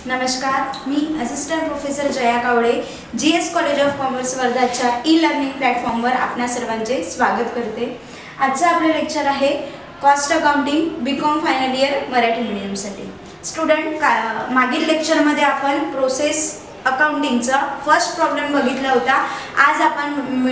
नमस्कार, मी assistant professor Jaya Kawade GS college of commerce वर्धाच्या ई लर्निंग प्लॅटफॉर्मवर आपणा सर्वांचे स्वागत करते। आजचं आपले लेक्चर आहे cost accounting BCom final year Marathi मीडियमसाठी। स्टुडंट, मागील लेक्चरमध्ये आपण प्रोसेस अकाउंटिंगचा फर्स्ट प्रॉब्लेम बघितला होता। आज आपण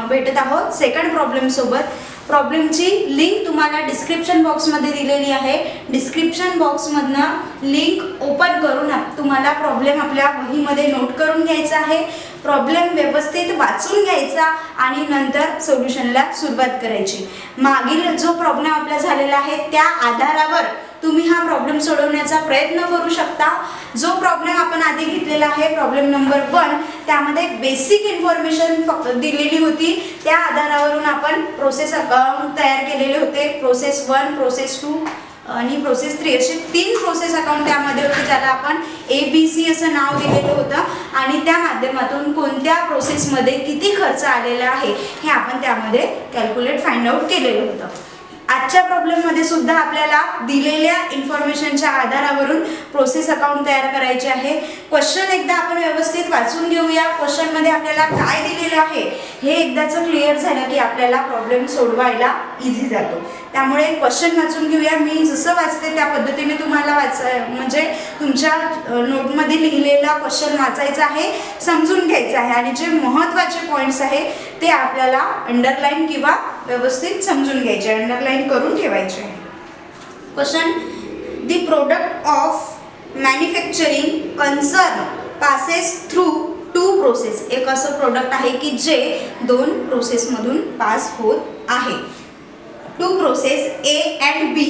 भेटत आहोत सेकंड प्रॉब्लेम सोबत। प्रॉब्लेमची लिंक तुम्हाला डिस्क्रिप्शन बॉक्समध्ये दिलेली आहे। डिस्क्रिप्शन बॉक्समधनं लिंक ओपन करून तुम्हाला प्रॉब्लेम आपल्या वहीमध्ये नोट करून घ्यायचा आहे। प्रॉब्लेम व्यवस्थित वाचून घ्यायचा आणि नंतर सोल्युशनला सुरुवात करायची। मागील जो प्रॉब्लेम आपला झालेला आहे त्या आधारावर तुम्ही हा प्रॉब्लेम सोडवण्याचा प्रयत्न करू शकता। जो प्रॉब्लेम आपण आधी घेतलेला आहे प्रॉब्लेम नंबर 1, त्यामध्ये बेसिक इन्फॉर्मेशन फक्त दिलेली होती। त्या आधारावरून आपण प्रोसेस अकाउंट तयार केलेले होते। प्रोसेस 1, प्रोसेस 2 आणि प्रोसेस 3 असे 3 प्रोसेस अकाउंट त्यामध्ये होते, ज्याला आपण ABC असं नाव दिलेलं होतं। आणि त्या माध्यमातून कोणत्या प्रोसेसमध्ये किती खर्च आलेला आहे हे आपण त्यामध्ये कॅल्क्युलेट फाइंड आउट केलेलं होतं। आजच्या प्रॉब्लेममध्ये सुद्धा आपल्याला दिलेल्या इन्फॉर्मेशनच्या आधारावरून प्रोसेस अकाउंट तयार करायचे आहे। क्वेश्चन एकदा आपण व्यवस्थित वाचून घेऊया। क्वेश्चनमध्ये आपल्याला काय दिलेलं आहे हे एकदाच क्लिअर झालं की आपल्याला प्रॉब्लेम सोडवायला इझी जातो। त्यामुळे क्वेश्चन वाचून घेऊया। मी जसं वाचते त्या पद्धतीने तुम्हाला म्हणजे तुमच्या नोटमध्ये लिहिलेला क्वेश्चन वाचायचा आहे, समजून घ्यायचा आहे आणि जे महत्त्वाचे पॉइंट्स आहे ते आपल्याला अंडरलाइन किंवा व्यवस्थित समजून घ्यायचे, अंडरलाइन करून ठेवायचे आहे। Question, the product of manufacturing concern passes through 2 process. एक असं प्रोडक्ट आहे की जे 2 प्रोसेसमधून पास होत आहे। 2 process A and B,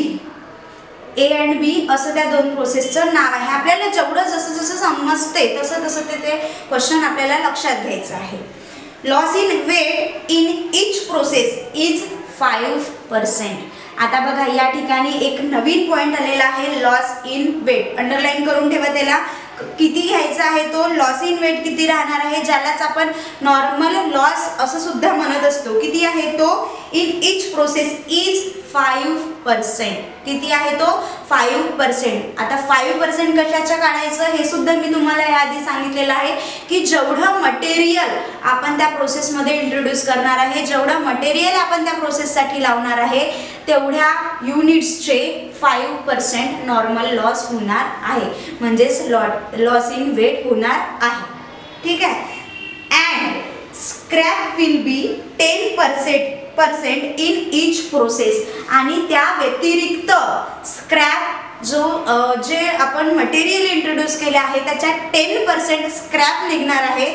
A and B असं त्या 2 प्रोसेसचं नाव आहे। आपल्याला जेवढं जसं समजते तसं ते क्वेश्चन आपल्याला लक्षात घ्यायचं आहे। Loss in weight in each process is 5%। आता बघा या ठिकाणी एक नवीन पॉइंट आलेला आहे, लॉस इन वेट। अंडरलाइन करून ठेवा त्याला। किती घ्यायचा आहे तो, लॉस इन वेट किती राहणार आहे, ज्यालाच आपण नॉर्मल लॉस असं सुद्धा म्हणत असतो। किती आहे तो, इन ईच प्रोसेस इज 5%। किती आहे तो, 5%। आता 5% कशाच्या काढायचं हे सुद्धा मी तुम्हाला याआधी सांगितलेलं आहे की जेवढं मटेरियल आपण त्या प्रोसेसमध्ये इंट्रोड्यूस करणार आहे, जेवढं मटेरियल आपण त्या प्रोसेससाठी लावणार आहे, तेवढ्या युनिट्सचे 5% नॉर्मल लॉस होणार आहे, म्हणजेच लॉस इन वेट होणार आहे। ठीक आहे। And scrap will be 10% in each process. आणि त्या व्यतिरिक्त स्क्रॅप जे आपण मटेरियल इंट्रोड्यूस केले आहे त्याच्या 10% स्क्रॅप निघणार आहे।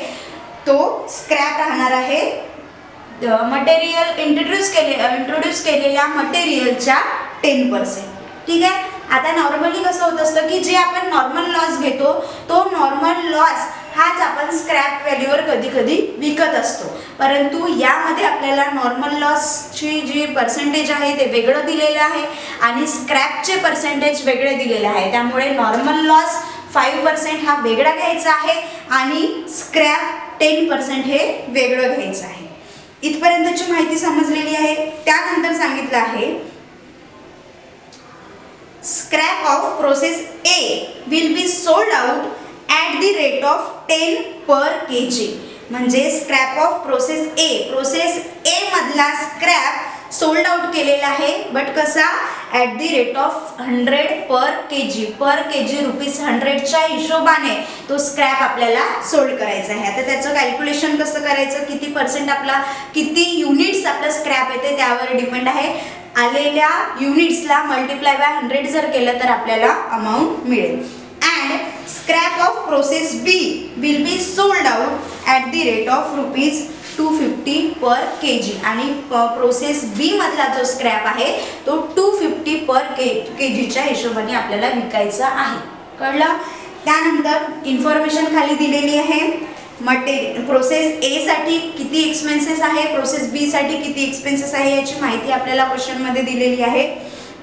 तो स्क्रॅप राहणार आहे मटेरियल इंट्रोड्यूस केलेल्या मटेरियलच्या 10%। ठीक आहे। आता नॉर्मली कसं होत असतं की जे आपण नॉर्मल लॉस घेतो तो नॉर्मल लॉस हाच आपण स्क्रॅप व्हॅल्यूवर कधी विकत असतो, परंतु यामध्ये आपल्याला नॉर्मल लॉसची जी पर्सेंटेज आहे ते वेगळं दिलेलं आहे आणि स्क्रॅपचे पर्सेंटेज वेगळे दिलेले आहे। त्यामुळे नॉर्मल लॉस 5% हा वेगळा घ्यायचा आहे आणि स्क्रॅप 10% हे वेगळं घ्यायचं आहे। इथपर्यंतची माहिती समजलेली आहे। त्यानंतर सांगितलं आहे scrap of process A will be sold out at the rate of 10 per kg। म्हणजे स्क्रॅप ऑफ प्रोसेस A मधला स्क्रॅप सोल्ड आउट केलेला आहे, बट कसा, at the rate of 100 per kg। Per kg ₹100च्या हिशोबाने तो स्क्रॅप आपल्याला sold करायचा आहे। आता त्याचं कॅल्क्युलेशन कसं करायचं, किती पर्सेंट आपला, किती युनिट्स आपला स्क्रॅप येते त्यावर डिपेंड आहे। आलेल्या युनिट्सला मल्टिप्लाय बाय 100 जर केलं तर आपल्याला अमाऊंट मिळेल। And scrap of process B will be sold out at the rate of ₹250 per kg। आणि प्रोसेस B मधला जो स्क्रॅप आहे तो 250 per kgच्या हिशोबाने आपल्याला विकायचा आहे। कळलं। त्यानंतर इन्फॉर्मेशन खाली दिलेली आहे। प्रोसेस A साठी किती एक्सपेन्सेस आहे, प्रोसेस B साठी किती एक्सपेन्सेस आहे याची माहिती आपल्याला क्वेश्चनमध्ये दिलेली आहे।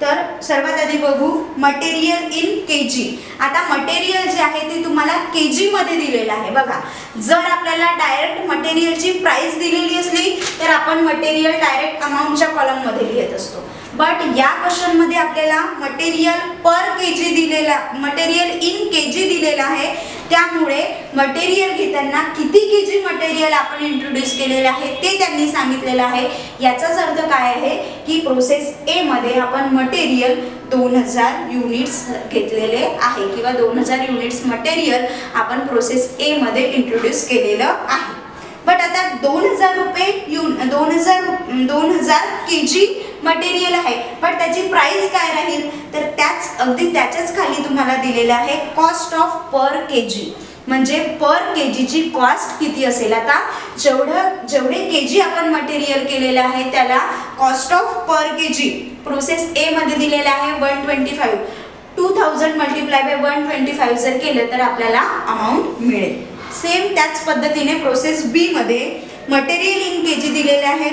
तर सर्वात आधी बघू मटेरियल इन kg। आता मटेरियल जे आहे ते तुम्हाला kg मध्ये दिलेलं आहे। बघा, जर आपल्याला डायरेक्ट मटेरियलची प्राइस दिलेली असली तर आपण मटेरियल डायरेक्ट अमाउंटच्या कॉलम मध्ये लिहित असतो, बट या क्वेश्चन मध्ये आपल्याला मटेरियल पर केजी दिलेला, मटेरियल इन केजी दिलेला केलेला आहे, त्यामुळे मटेरियल घेताना किती केजी मटेरियल आपण इंट्रोड्यूस केलेले आहे ते त्यांनी सांगितलेलं आहे। याचाच अर्थ काय आहे की प्रोसेस ए मध्ये आपण मटेरियल 2000 युनिट्स घेतलेले आहे किंवा 2000 युनिट्स मटेरियल आपण प्रोसेस ए मध्ये इंट्रोड्यूस केलेलं आहे। बट आता 2000 केजी मटेरियल आहे, बट त्याची प्राइस काय राहील तर त्याच्याच खाली तुम्हाला दिलेलं आहे कॉस्ट ऑफ पर केजी, म्हणजे पर केजीची कॉस्ट किती असेल। आता जेवढे केजी आपण मटेरियल केलेलं आहे त्याला cost of per KG process ए मध्ये दिलेलं आहे 125। 2000 मल्टिप्लाय बाय 125 जर केलं तर आपल्याला अमाउंट मिळेल। सेम त्याच पद्धतीने प्रोसेस बी मध्ये मटेरियल इन केजी दिलेले आहे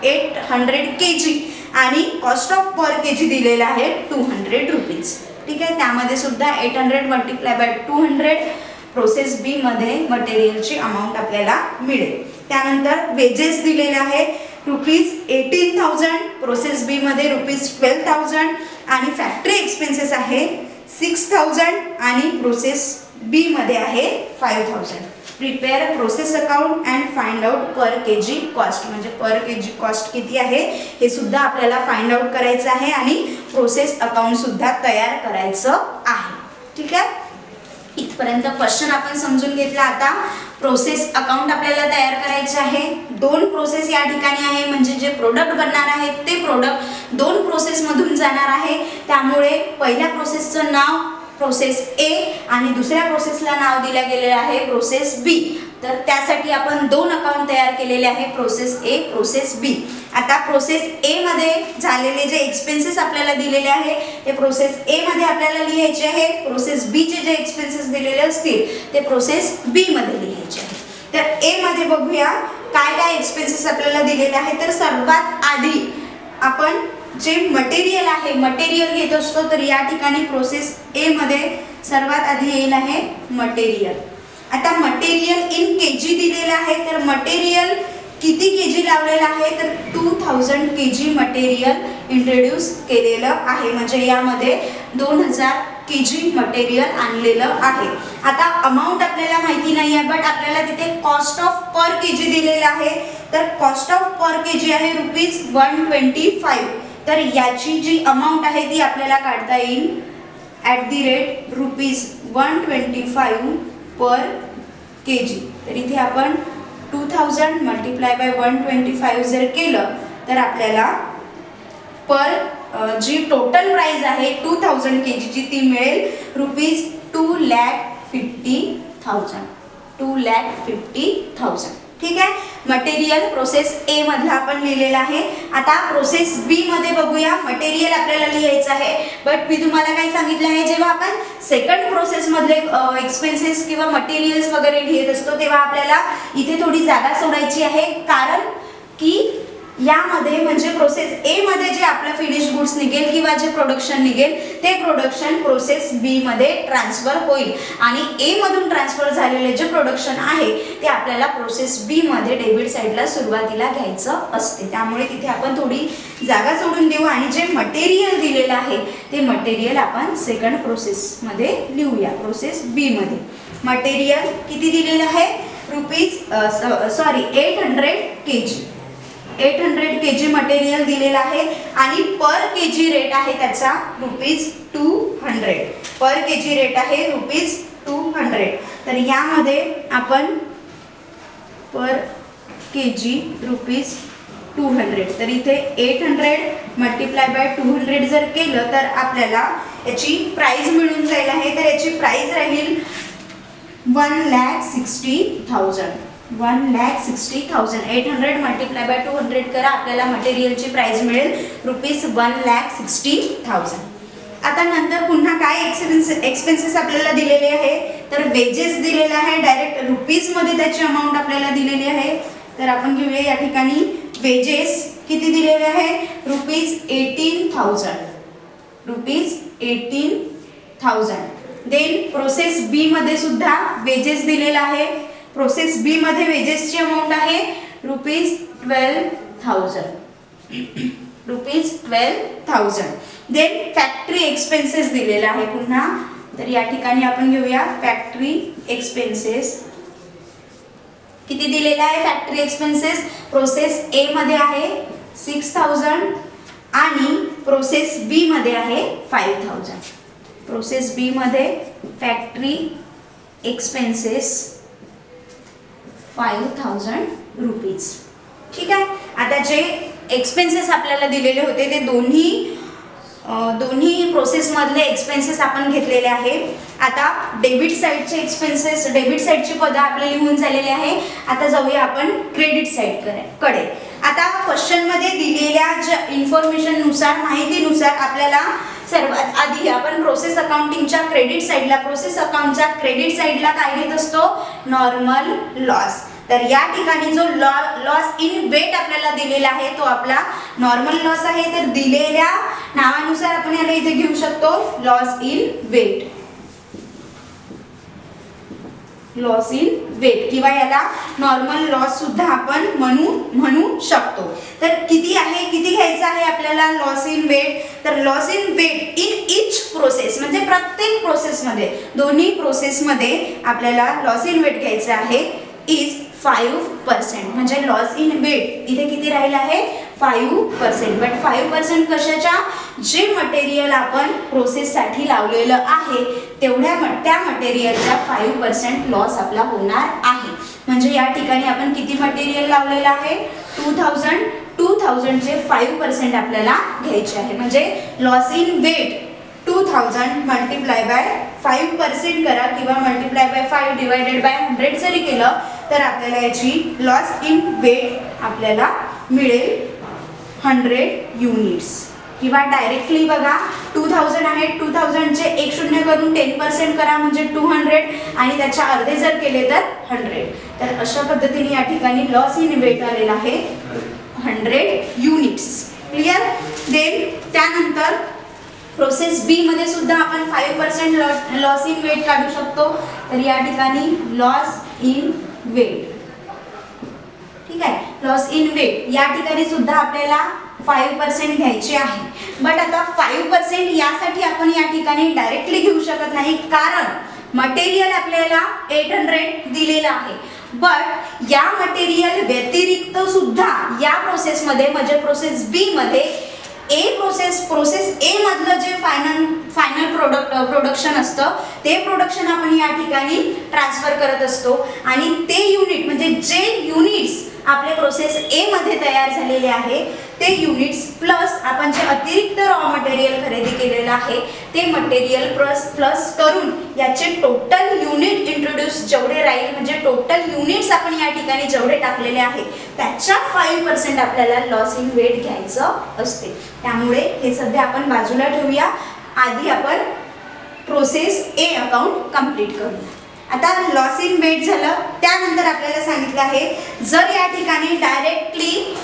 ₹800 केजी आणि कॉस्ट ऑफ पर केजी दिलेला आहे ₹200। ठीक आहे, त्यामध्ये सुद्धा 800 मल्टिप्लाय बाय 200 प्रोसेस बी मध्ये मटेरियलची अमाउंट आपल्याला मिळेल। त्यानंतर वेजेस दिलेले आहे ₹18,000 प्रोसेस बी मध्ये ₹12,000 आणि फॅक्टरी एक्सपेन्सेस आहे 6,000 आणि प्रोसेस बी मध्ये आहे 5,000। Prepare process account and find out per KG cost, म्हणजे पर केजी कॉस्ट किती आहे हे सुद्धा आपल्याला फाइंड आउट करायचं आहे आणि प्रोसेस अकाउंट सुद्धा तयार करायचं आहे। ठीक आहे, इथपर्यंत क्वेश्चन आपण समजून घेतला। आता प्रोसेस अकाउंट आपल्याला तयार करायचे आहे। दोन प्रोसेस या ठिकाणी आहे, म्हणजे जे प्रोडक्ट बनणार आहे ते प्रोडक्ट दोन प्रोसेस मधून जाणार आहे, त्यामुळे पहिल्या प्रोसेसचं नाव प्रोसेस ए आणि दुसऱ्या प्रोसेसला नाव दिलं गेलेलं आहे प्रोसेस बी। तर त्यासाठी आपण दोन अकाउंट तयार केलेले आहे, प्रोसेस ए प्रोसेस बी। आता प्रोसेस ए मध्ये झालेले जे एक्सपेन्सेस आपल्याला दिलेले आहे ते प्रोसेस ए मध्ये आपल्याला लिहायचे आहे, प्रोसेस बी चे जे एक्सपेन्सेस दिलेले असतील ते प्रोसेस बी मध्ये लिहायचे आहे। तर ए मध्ये बघूया काय काय एक्सपेन्सेस आपल्याला दिलेले आहे। तर सर्वात आधी आपण जे मटेरियल आहे मटेरियल घेत असतो, तर या ठिकाणी प्रोसेस ए मध्ये सर्वात आधी येईल आहे मटेरियल। आता मटेरियल इन केजी दिलेलं आहे, तर मटेरियल किती केजी लावलेलं आहे तर 2000 केजी मटेरियल इंट्रोड्यूस केलेलं आहे, म्हणजे यामध्ये 2000 केजी मटेरियल आणलेलं आहे। आता अमाउंट आपल्याला माहिती नाही आहे, बट आपल्याला तिथे कॉस्ट ऑफ पर केजी दिलेलं आहे, तर कॉस्ट ऑफ पर केजी आहे ₹125। तर याची जी अमाउंट आहे ती आपल्याला काढता येईल ₹125 पर केजी। तर इथे आपण 2000 मल्टिप्लाय बाय 125 जर केलं तर आपल्याला पर जी टोटल प्राइस आहे 2000 केजीची ती मिळेल ₹2,50,000। ठीक आहे, मटेरियल प्रोसेस ए मधला आपण लिहिलेला आहे। आता प्रोसेस बी मध्ये बघूया, मटेरियल आपल्याला लिहायचं आहे, बट मी तुम्हाला काय सांगितलं आहे जेव्हा आपण सेकंड प्रोसेस मधले एक्सपेन्सेस किंवा मटेरियल्स वगैरे लिहित असतो तेव्हा आपल्याला इथे थोडी जागा सोडायची आहे, कारण की यामध्ये म्हणजे प्रोसेस ए मध्ये जे आपलं फिनिश गुड्स निघेल किंवा जे प्रोडक्शन निघेल ते प्रोडक्शन प्रोसेस बी मध्ये ट्रान्सफर होईल आणि ए मधून ट्रान्सफर झालेले जे प्रोडक्शन आहे ते आपल्याला प्रोसेस बी मध्ये डेबिट साइडला सुरुवातीला घ्यायचं असते, त्यामुळे तिथे आपण थोडी जागा सोडून देऊ आणि जे मटेरियल दिलेलं आहे ते मटेरियल आपण सेकंड प्रोसेस मध्ये लिहूया। प्रोसेस बी मध्ये मटेरियल किती दिलेलं आहे 800 केजी 800 केजी मटेरियल दिलेला आहे आणि पर केजी रेट आहे त्याचा ₹200 पर केजी रेट आहे ₹200। तर यामध्ये आपण पर केजी ₹200, तर इथे 800 मल्टिप्लाय बाय 200 जर केलं तर आपल्याला याची प्राइस मिळून जाईल आहे, तर याची प्राइस राहील 1,60,000। 1,60,000 800 मल्टिप्लाय बाय 200 करा, आपल्याला मटेरियलची प्राइस मिळेल ₹1,60,000। आता नंतर पुन्हा काय एक्सपेन्सेस आपल्याला दिलेले आहे तर वेजेस दिलेले आहे, डायरेक्ट रुपीज मध्ये त्याची अमाउंट आपल्याला दिलेली आहे। तर आपण घेऊया या ठिकाणी वेजेस किती दिलेले आहे ₹18,000। देन प्रोसेस बी मध्ये सुद्धा वेजेस दिलेला आहे, प्रोसेस बी मध्ये वेजेसची अमाउंट आहे ₹12,000। देन फॅक्टरी एक्सपेन्सेस दिलेला आहे पुन्हा तर या ठिकाणी आपण घेऊया फॅक्टरी एक्सपेन्सेस. किती दिलेला आहे फॅक्टरी एक्सपेन्सेस? प्रोसेस ए मध्ये आहे 6000 आणि प्रोसेस बी मध्ये आहे 5000. प्रोसेस बी मध्ये फॅक्टरी एक्सपेन्सेस 5000 रुपीज. ठीक आहे. आता जे एक्सपेन्सेस आपल्याला दिलेले होते ते दोन्ही प्रोसेस मधले एक्सपेन्सेस आपण घेतलेले आहे. आता डेबिट साइडचे एक्सपेन्सेस, डेबिट साइडची पदं आपल्याला लिहून झालेली आहे. आता जाऊया आपण क्रेडिट साइड कडे. आता क्वेश्चन मध्ये दिलेल्या ज्या इन्फॉर्मेशन नुसार, माहितीनुसार आपल्याला सर्वात आधी आपण प्रोसेस अकाउंटिंगच्या क्रेडिट साइडला, प्रोसेस अकाउंटच्या क्रेडिट साइडला काय घेत असतो? Normal loss. तर या ठिकाणी जो लॉस इन वेट आपल्याला दिलेला आहे तो आपला नॉर्मल लॉस आहे. तर दिलेल्या नावानुसार आपण याला इथे घेऊ शकतो loss in weight, loss in weight किंवा याला नॉर्मल लॉस सुद्धा आपण म्हणू शकतो. तर किती आहे, किती घ्यायचं आहे आपल्याला लॉस इन वेट? तर loss in weight in each process म्हणजे प्रत्येक प्रोसेसमध्ये, दोन्ही प्रोसेसमध्ये आपल्याला लॉस इन वेट घ्यायचं आहे इज 5%. म्हणजे लॉस इन वेट इथे किती राहिला आहे? 5%. बट 5% कशाच्या? जे मटेरियल आपण प्रोसेससाठी लावलेलं आहे त्या मटेरियलचा 5% लॉस आपला होणार आहे. म्हणजे या ठिकाणी आपण किती मटेरियल लावलेलं आहे? 2000 चे 5% आपल्याला घ्यायचे आहे. म्हणजे loss in weight 2000 multiply by 5% करा किंवा मल्टिप्लाय बाय 5 डिवायडेड बाय 100 जरी केलं तर आपल्याला याची लॉस इन वेट आपल्याला मिळेल 100 युनिट्स. किंवा डायरेक्टली बघा 2000 आहे, 2000 चे 1 शून्य करून 10% करा म्हणजे 200 आणि त्याच्या अर्धे जर केले तर 100. तर अशा पद्धतीने या ठिकाणी लॉस इन वेट आलेला आहे 100 युनिट्स. क्लियर? देन त्यानंतर प्रोसेस बी मध्ये सुद्धा आपण 5% लॉस इन वेट काढू शकतो. तर या ठिकाणी लॉस इन वेट, ठीक आहे, लॉस इन वेट या ठिकाणी सुद्धा आपल्याला 5% घ्यायचे आहे. बट आता 5% यासाठी आपण या ठिकाणी डायरेक्टली घेऊ शकत नाही कारण मटेरियल आपल्याला 800 दिलेलं आहे. बट या मटेरियल व्यतिरिक्त सुद्धा या प्रोसेसमध्ये म्हणजे प्रोसेस बी मध्ये प्रोसेस ए मधलं जे फायनल प्रोडक्शन असतं ते प्रोडक्शन आपण या ठिकाणी ट्रान्सफर करत असतो आणि ते युनिट म्हणजे जे युनिट्स आपले प्रोसेस ए मध्ये तयार झालेले आहे ते युनिट्स प्लस आपण जे अतिरिक्त रॉ मटेरियल खरेदी केलेलं आहे ते मटेरियल प्लस करून याचे टोटल युनिट इंट्रोड्यूस जेवढे राहील म्हणजे टोटल युनिट्स आपण या ठिकाणी जेवढे टाकलेले आहे त्याच्या 5% आपल्याला लॉस इन वेट घ्यायचं असते. त्यामुळे हे सध्या आपण बाजूला ठेवूया. आधी आपण प्रोसेस ए अकाउंट कंप्लीट करूया. आता लॉस इन वेट झालं. त्यानंतर आपल्याला सांगितलं आहे जर या ठिकाणी डायरेक्टली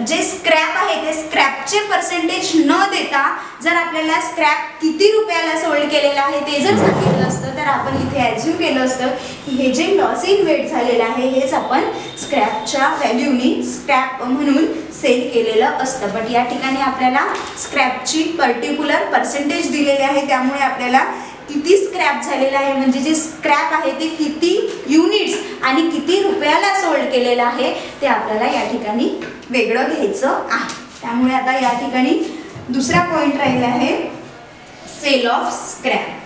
जे स्क्रॅप आहे ते स्क्रॅपचे पर्सेंटेज न देता जर आपल्याला स्क्रॅप किती रुपयाला सोल्ड केलेला आहे ते जर सांगितलं असतं तर आपण इथे ॲज्युम केलं असतं की हे जे लॉस इन वेट झालेलं आहे हेच आपण स्क्रॅपच्या व्हॅल्यूनी स्क्रॅप म्हणून सेल केलेलं असतं. बट या ठिकाणी आपल्याला स्क्रॅपची पर्टिक्युलर पर्सेंटेज दिलेली आहे त्यामुळे आपल्याला किती स्क्रॅप झालेला आहे म्हणजे जे स्क्रॅप आहे ते किती युनिट्स आणि किती रुपयाला सोल्ड केलेलं आहे ते आपल्याला या ठिकाणी वेगळं घ्यायचं आहे. त्यामुळे आता या ठिकाणी दुसरा पॉइंट राहिला आहे sale of scrap.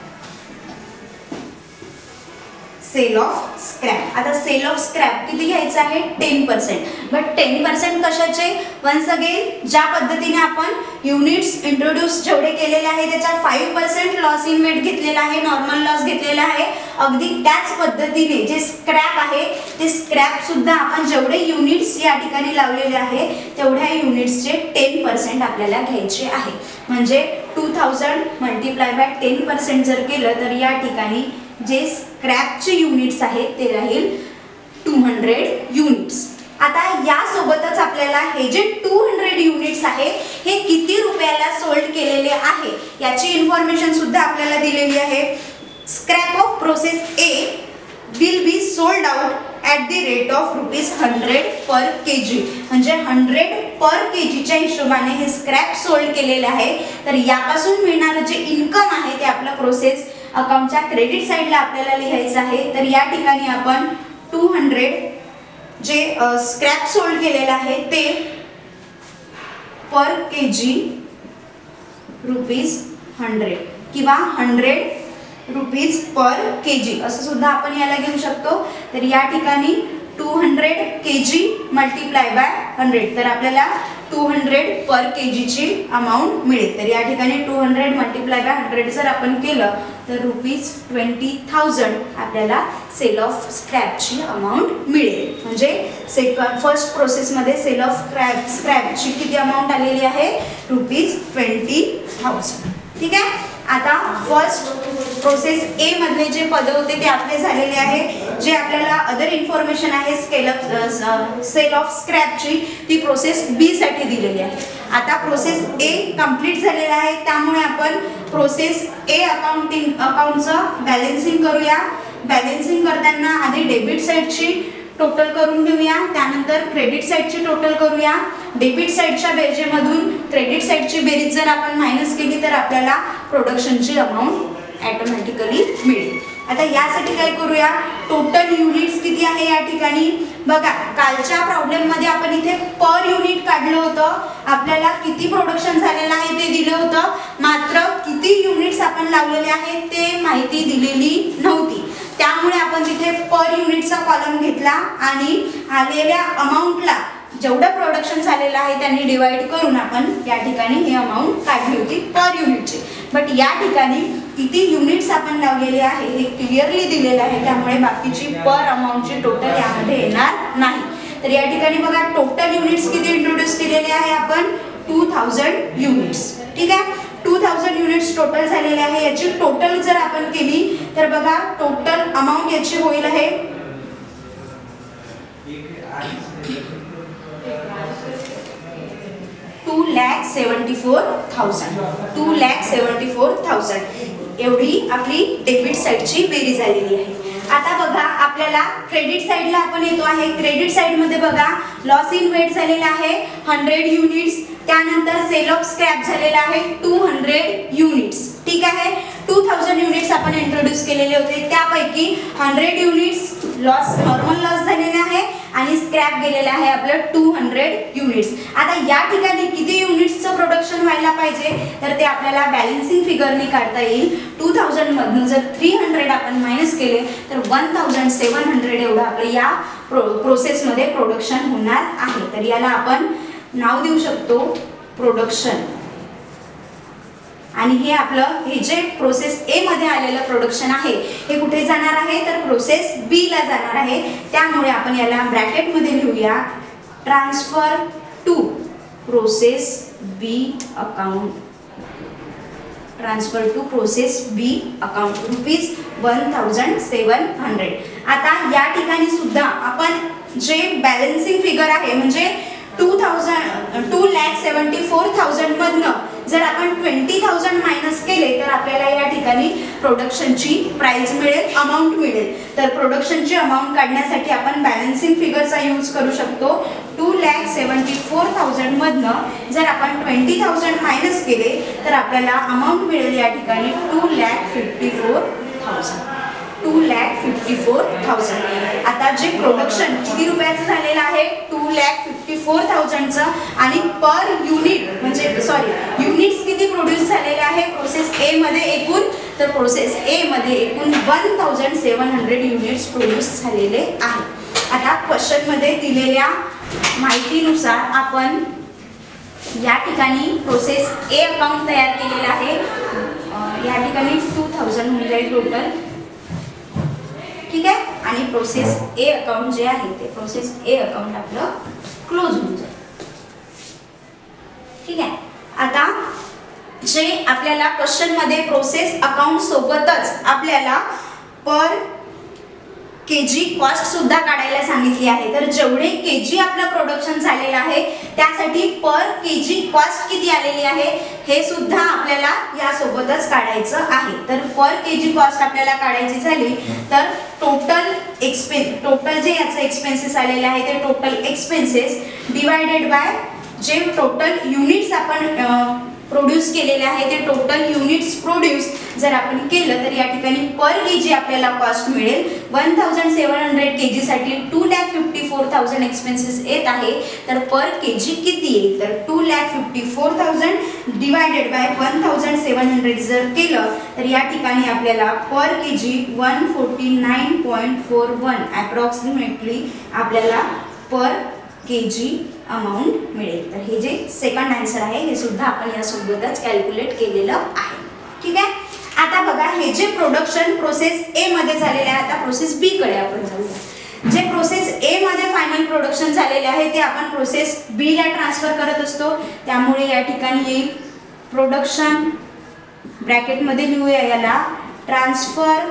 Sale of scrap. आता सेल ऑफ स्क्रॅप किती घ्यायचं आहे 10%. बट 10% कशाचे? वन्स अगेन ज्या पद्धतीने आपण युनिट्स इंट्रोड्यूस जेवढे केलेले आहे त्याच्या 5% लॉस इन वेट घेतलेला आहे, नॉर्मल लॉस घेतलेला आहे. अगदी त्याच पद्धतीने जे स्क्रॅप आहे ते स्क्रॅप सुद्धा आपण जेवढे युनिट्स या ठिकाणी लावलेले आहे तेवढ्या युनिट्सचे 10% आपल्याला घ्यायचे आहे. म्हणजे 2000 मल्टिप्लाय बाय 10% जर केलं तर या ठिकाणी जे स्क्रॅपचे युनिट्स आहेत ते राहील 200 युनिट्स. आता यासोबतच आपल्याला हे जे 200 युनिट्स आहे हे किती रुपयाला सोल्ड केलेले आहे याची इन्फॉर्मेशन सुद्धा आपल्याला दिलेली आहे. Scrap of process A will be sold out at the rate of ₹100 per kg. म्हणजे 100 पर kgच्या हिशोबाने हे स्क्रॅप सोल्ड केलेले आहे. तर यापासून मिळणारं जे इन्कम आहे ते आपलं प्रोसेस अकाउंटच्या क्रेडिट साईडला आपल्याला लिहायचं आहे. तर या ठिकाणी आपण 200 जे स्क्रॅप सोल्ड केलेलं आहे ते पर केजी ₹100 किंवा 100 रुपीज पर केजी असं सुद्धा आपण याला घेऊ शकतो. तर या ठिकाणी 200 kg मल्टिप्लाय बाय 100 तर आपल्याला 200 पर केजीची अमाऊंट मिळेल. तर या ठिकाणी 200 मल्टिप्लाय बाय 100 जर आपण केलं तर ₹20,000 आपल्याला सेल ऑफ स्क्रॅपची अमाऊंट मिळेल. म्हणजे फर्स्ट प्रोसेसमध्ये सेल ऑफ स्क्रॅपची किती अमाऊंट आलेली आहे ₹20,000. ठीक आहे. आता फर्स्ट प्रोसेस ए मधले जे पद होते ते आपले झालेले आहे. जे आपल्याला अदर इन्फॉर्मेशन आहे सेल ऑफ स्क्रॅपची ती प्रोसेस बी साठी दिलेली आहे. आता प्रोसेस ए कंप्लीट झालेला आहे त्यामुळे आपण प्रोसेस ए अकाउंटचं बॅलन्सिंग करूया. बॅलन्सिंग करताना आधी डेबिट साईडची टोटल करून घेऊया, त्यानंतर क्रेडिट साईडची टोटल करूया. डेबिट साईडच्या बेरजेमधून क्रेडिट साईडची बेरीज जर आपण मायनस केली तर आपल्याला प्रोडक्शनची अमाऊंट ऑटोमॅटिकली मिळेल. आता यासाठी काय करूया, टोटल युनिट्स किती आहे या ठिकाणी बघा. कालच्या प्रॉब्लेम मध्ये आपण इथे पर युनिट काढलं होतं, आपल्याला किती प्रोडक्शन झालेलं आहे ते दिलं होतं, मात्र किती युनिट्स आपण लावलेले आहेत ते माहिती दिलेली नव्हती. त्यामुळे आपण तिथे पर युनिटचा कॉलम घेतला आणि आलेल्या अमाऊंटला जेवढं प्रोडक्शन झालेलं आहे त्यांनी डिवाइड करून आपण या ठिकाणी ही अमाऊंट काढली होती पर युनिटची. बट या ठिकाणी किती युनिट्स आपण लावलेले आहे हे क्लिअरली दिलेलं आहे, त्यामुळे बाकीची पर अमाऊंटची टोटल यामध्ये येणार नाही. तर या ठिकाणी बघा टोटल युनिट्स किती इंट्रोड्यूस केलेले आहे आपण 2000 युनिट्स. ठीक आहे. 2000 युनिट्स टोटल झालेले आहे. याची टोटल जर आपण केली तर बघा टोटल अमाऊंट याची होईल आहे 2,74,000 एवढी आपली डेबिट साईडची बेरीज झालेली आहे. आता बघा आपल्याला क्रेडिट साईडला आपण येतो आहे. क्रेडिट साईड मध्ये बघा लॉस इन वेट झालेला आहे 100 युनिट्स, त्यानंतर सेल ऑफ स्क्रॅप झालेला आहे 200 युनिट्स. ठीक आहे. 2000 युनिट्स आपण इंट्रोड्यूस केलेले होते, त्यापैकी 100 युनिट्स लॉस नॉर्मल लॉस झालेले आहे आणि स्क्रॅप गेलेला आहे आपलं 200 युनिट्स. आता या ठिकाणी किती युनिट्सचं प्रोडक्शन व्हायला पाहिजे तर ते आपल्याला बॅलन्सिंग फिगरने काढता येईल. 2000 मधून जर 300 आपण मायनस केले तर 1700 एवढं आपलं या प्रोसेसमध्ये प्रोडक्शन होणार आहे. तर याला आपण नाव देऊ शकतो प्रोडक्शन. आणि हे आपलं हे जे प्रोसेस ए मध्ये आलेलं प्रोडक्शन आहे हे कुठे जाणार आहे तर प्रोसेस बी ला जाणार आहे. त्यामुळे आपण याला ब्रॅकेट मध्ये लिहूया transfer to process B account. Transfer to process B account ₹1700. आता या ठिकाणी सुद्धा आपण जे बॅलन्सिंग फिगर आहे म्हणजे 2,74,000 मधनं जर आपण 20,000 मायनस केले तर आपल्याला या ठिकाणी प्रोडक्शनची प्राइस मिळेल, अमाऊंट मिळेल. तर प्रोडक्शनची अमाऊंट काढण्यासाठी आपण बॅलन्सिंग फिगरचा यूज करू शकतो. 2,74,000 मधनं जर आपण 20,000 मायनस केले तर आपल्याला अमाऊंट मिळेल या ठिकाणी 2,54,000. आता जे प्रोडक्शन किती रुपयाचं झालेलं आहे 2,54,000चं आणि पर युनिट म्हणजे युनिट्स किती प्रोड्यूस झालेले आहे प्रोसेस ए मध्ये एकूण तर प्रोसेस ए मध्ये एकूण 1700 युनिट्स प्रोड्यूस झालेले आहे. आता क्वेश्चन मध्ये दिलेल्या माहितीनुसार आपण या ठिकाणी प्रोसेस ए अकाउंट तयार केलेला आहे. या ठिकाणी 2000 होऊन जाईल टोटल. ठीक आहे. आणि प्रोसेस ए अकाउंट जे आहे ते प्रोसेस ए अकाउंट आपलं क्लोज होऊन जाईल. ठीक आहे. आता जे आपल्याला क्वेश्चन मध्ये प्रोसेस अकाउंट सोबतच आपल्याला पर केजी कॉस्ट सुद्धा काढायला सांगितली आहे. तर जेवढे केजी आपलं प्रोडक्शन झालेलं आहे त्यासाठी पर केजी कॉस्ट किती आलेली आहे हे सुद्धा आपल्याला या सोबतच काढायचं आहे. तर पर केजी कॉस्ट आपल्याला काढायची झाली तर टोटल जे याचे एक्सपेन्सेस आलेले आहे ते total expenses divided by J total units आपण प्रोड्यूस केलेले आहे ते टोटल युनिट्स प्रोड्यूस जर आपण केलं तर या ठिकाणी पर केजी आपल्याला कॉस्ट मिळेल 1700 kg साठी 2,54,000 एक्सपेन्सेस येत आहे. तर पर केजी किती येईल तर 2,54,000 डिवायडेड बाय 1700 जर केलं तर या ठिकाणी आपल्याला पर केजी 149.41 अप्रॉक्सिमेटली आपल्याला पर केजी अमाउंट मिळेल. तर हे जे सेकंड आन्सर आहे हे सुद्धा आपण यासोबतच कॅल्क्युलेट केलेलं आहे. ठीक आहे. आता बघा हे जे प्रोडक्शन प्रोसेस ए मध्ये झालेले आहे, आता प्रोसेस बी कडे आपण जाऊया. जे प्रोसेस ए मध्ये फायनल प्रोडक्शन झालेले आहे ते आपण प्रोसेस बी ला ट्रान्सफर करत असतो. त्यामुळे या ठिकाणी येईल प्रोडक्शन ब्रॅकेट मध्ये लिहूया याला transfer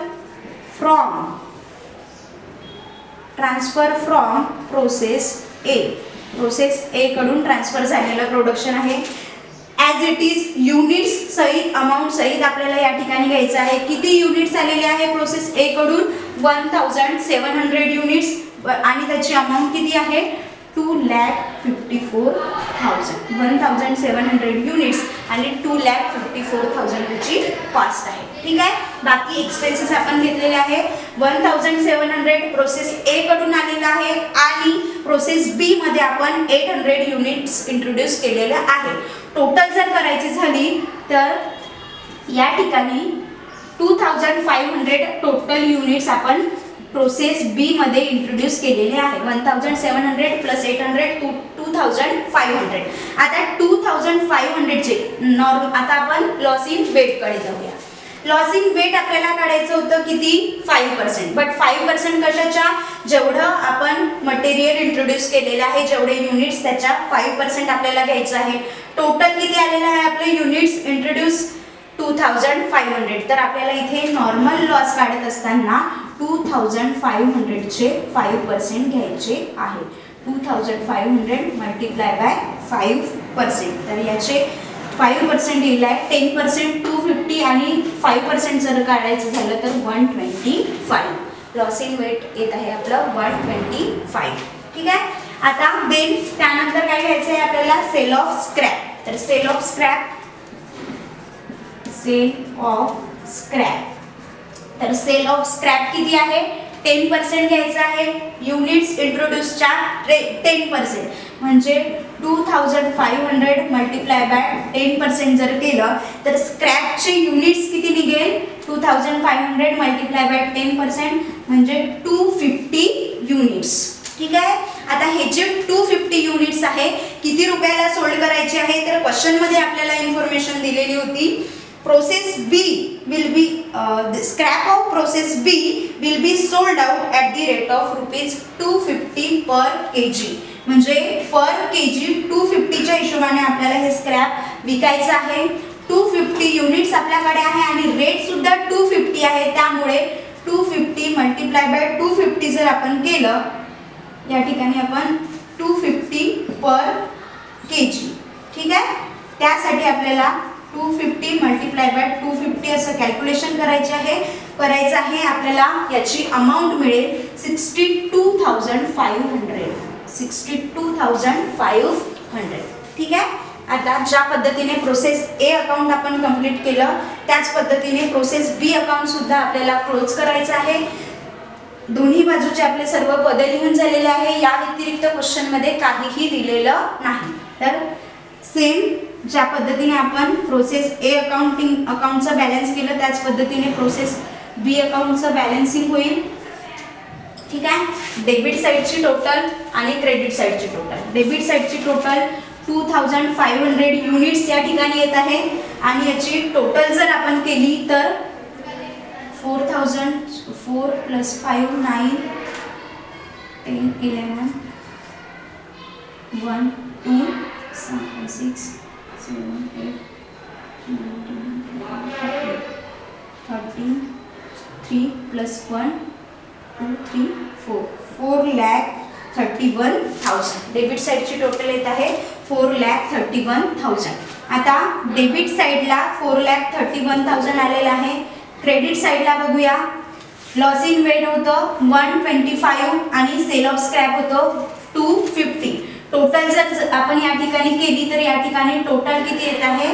from process A. Process ए कडून ट्रान्सफर झालेलं प्रोडक्शन आहे. ॲज इट इज युनिट्स सहित अमाऊंट सहित आपल्याला या ठिकाणी घ्यायचं आहे. किती युनिट्स आलेले आहे प्रोसेस ए कडून 1700 युनिट्स आणि त्याची अमाऊंट किती आहे 2,54,000. 1700 युनिट्स आणि 2,54,000 त्याची कॉस्ट आहे. ठीक आहे. बाकी एक्सपेन्सेस आपण घेतलेले आहे. 1700 प्रोसेस ए कडून आलेला आहे आणि प्रोसेस बी मध्ये आपण 800 युनिट्स इंट्रोड्यूस केलेलं आहे. टोटल जर करायची झाली तर या ठिकाणी 2,500 टोटल युनिट्स आपण प्रोसेस बी मध्ये इंट्रोड्यूस केलेले आहे. 1700 प्लस 800 2,500. आता 2,500 चे आता आपण लॉस इन वेट कडे जाऊया. लॉस इन वेट आपल्याला काढायचं होतं किती 5%. बट 5% कशाच्या जेवढं आपण मटेरियल इंट्रोड्यूस केलेलं आहे जेवढे युनिट्स त्याच्या 5% आपल्याला घ्यायचं आहे. टोटल किती आलेलं आहे आपले युनिट्स इंट्रोड्यूस 2,500. तर आपल्याला इथे नॉर्मल लॉस काढत असताना 2,500 चे 5% घ्यायचे आहे. 2,500 मल्टिप्लाय बाय 5%. तर याचे 5% येईल आहे 10% 250 आणि 5% जर काढायचं झालं तर 125. लॉस इन वेट येत आहे आपलं 125. ठीक आहे. आता देन त्यानंतर काय घ्यायचं आहे आपल्याला सेल ऑफ स्क्रॅप. तर सेल ऑफ स्क्रॅप तर सेल ऑफ स्क्रॅप किती आहे 10% घ्यायचं आहे. युनिट्स इंट्रोड्यूसच्या 10% म्हणजे 2,500 मल्टिप्लाय बाय 10% जर केलं तर स्क्रॅपचे युनिट्स किती निघेल 2,500 मल्टिप्लाय बाय 10% म्हणजे 250 युनिट्स. ठीक आहे. आता हे जे 250 युनिट्स आहे किती रुपयाला सोल्ड करायचे आहे तर क्वेश्चन मध्ये आपल्याला इन्फॉर्मेशन दिलेली होती. Process B will be scrap of process B will be sold out at the rate of ₹250 per kg. म्हणजे पर केजी 250 च्या हिशोबाने आपल्याला हे स्क्रॅप विकायचं आहे. 250 युनिट्स आपल्याकडे आहे आणि रेट सुद्धा 250 आहे. त्यामुळे 250 मल्टिप्लाय बाय 250 जर आपण केलं या ठिकाणी आपण 250 पर केजी. ठीक आहे. त्यासाठी आपल्याला 250 मल्टिप्लाय बाय 250 असं कॅल्क्युलेशन करायचं आहे. आपल्याला याची अमाऊंट मिळेल 62,500. 62,500. ठीक आहे. आता ज्या पद्धतीने प्रोसेस ए अकाउंट आपण कंप्लीट केलं त्याच पद्धतीने प्रोसेस बी अकाउंट सुद्धा आपल्याला क्लोज करायचं आहे. दोन्ही बाजूचे आपले सर्व पदे लिहून झालेले आहे. या व्यतिरिक्त क्वेश्चन मध्ये काहीही दिलेलं नाही. तर सेम ज्या पद्धतीने आपण प्रोसेस ए अकाउंटचं बॅलन्स केलं त्याच पद्धतीने प्रोसेस बी अकाउंटचं बॅलन्सिंग होईल. ठीक आहे. डेबिट साइडची टोटल आणि क्रेडिट साइडची टोटल. डेबिट साइडची टोटल 2,500 युनिट्स या ठिकाणी येत आहे आणि याची टोटल जर आपण केली तर 4,000 4 + 5 9 10 11 1 2 6 7 8 9 10 13 + 1 2 3 4 4,31,000. डेबिट साइडची टोटल येत आहे 4,31,000. आता डेबिट साइडला 4,31,000 आलेला आहे. क्रेडिट साइडला बघूया. लॉस इन वेट होतं 125 आणि सेल ऑफ स्क्रॅप होतं 250. टोटल जर आपण या ठिकाणी केली तर या ठिकाणी टोटल किती येत आहे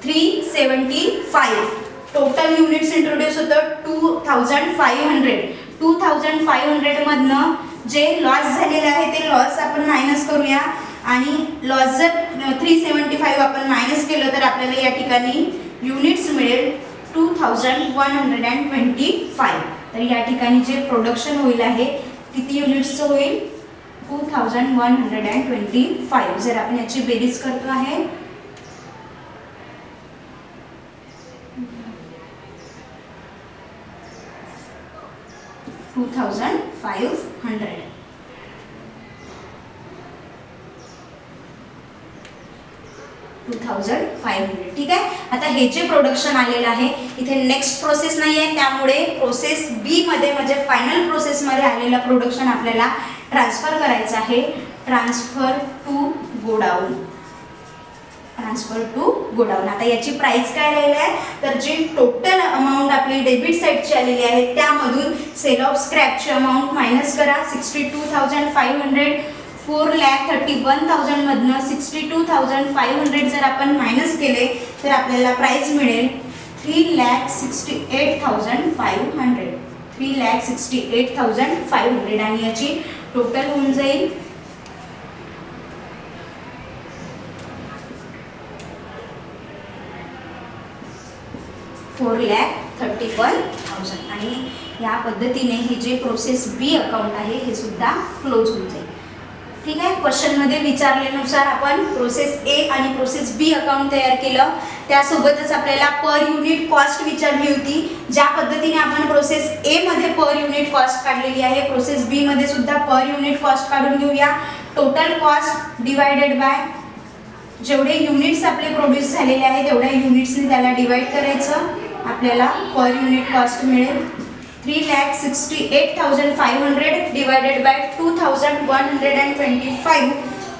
375. टोटल युनिट्स इंट्रोड्यूस होतं 2500. 2500 मधनं जे लॉस झालेले आहे ते लॉस आपण मायनस करूया आणि लॉस जर 375 आपण मायनस केलं तर आपल्याला या ठिकाणी युनिट्स मिळेल 2125. तर या ठिकाणी जे प्रोडक्शन होईल आहे किती युनिट्सचं होईल 2125. जर आपण याची बेरीज करतो आहे 2500. ठीक आहे. आता हे जे प्रोडक्शन आलेलं आहे इथे नेक्स्ट प्रोसेस नाही आहे, त्यामुळे प्रोसेस बी मध्ये म्हणजे फायनल प्रोसेस मध्ये आलेलं प्रोडक्शन आपल्याला ट्रान्सफर करायचं आहे. Transfer to godown. आता याची प्राइस काय राहिली आहे तर जी टोटल अमाऊंट आपली डेबिट साईडची आलेली आहे त्यामधून सेल ऑफ स्क्रॅपची अमाऊंट मायनस करा. 62,500. 4,31,000 मधनं 62,500 जर आपण मायनस केले तर आपल्याला प्राइस मिळेल 3,68,500. 3,68,500 आणि याची टोटल होऊन जाईल 4,31,000. आणि या पद्धतीने हे जे प्रोसेस बी अकाउंट आहे हे सुद्धा क्लोज होऊन जाईल. ठीक आहे. क्वेश्चनमध्ये विचारल्यानुसार आपण प्रोसेस ए आणि प्रोसेस बी अकाउंट तयार केलं. त्यासोबतच आपल्याला पर युनिट कॉस्ट विचारली होती. ज्या पद्धतीने आपण प्रोसेस ए मध्ये पर युनिट कॉस्ट काढलेली आहे प्रोसेस बी मध्ये सुद्धा पर युनिट कॉस्ट काढून घेऊया. टोटल कॉस्ट डिवायडेड बाय जेवढे युनिट्स आपले प्रोड्यूस झालेले आहेत तेवढ्या युनिट्सने त्याला डिवाइड करायचं. आपल्याला पर युनिट कॉस्ट मिळेल 3,68,500 divided by 2,125.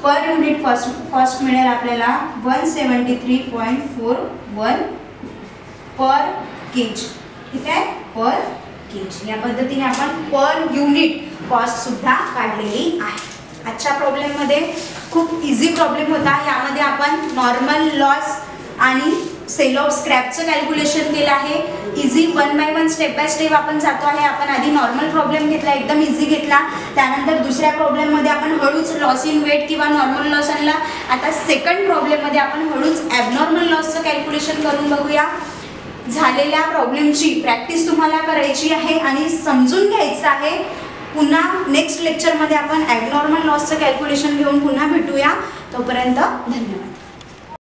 Per unit cost मिळेल आपल्याला 173.41 पर केजी. ठीक आहे. पर केजी या पद्धतीने आपण पर युनिट कॉस्ट सुद्धा काढलेली आहे. आजच्या प्रॉब्लेममध्ये खूप इझी प्रॉब्लेम होता. यामध्ये आपण नॉर्मल लॉस आणि सेल ऑफ स्क्रॅपचं कॅल्क्युलेशन केलं आहे. Easy 1 by 1 step by step आपण जातो आहे. आपण आधी नॉर्मल प्रॉब्लेम घेतला, एकदम इझी घेतला. त्यानंतर दुसऱ्या प्रॉब्लेममध्ये आपण हळूच लॉस इन वेट किंवा नॉर्मल लॉस आणला. आता सेकंड प्रॉब्लेममध्ये आपण हळूच ॲबनॉर्मल लॉसचं कॅल्क्युलेशन करून बघूया. झालेल्या प्रॉब्लेमची प्रॅक्टिस तुम्हाला करायची आहे आणि समजून घ्यायचं आहे. पुन्हा नेक्स्ट लेक्चरमध्ये आपण ॲबनॉर्मल लॉसचं कॅल्क्युलेशन घेऊन पुन्हा भेटूया. तोपर्यंत धन्यवाद.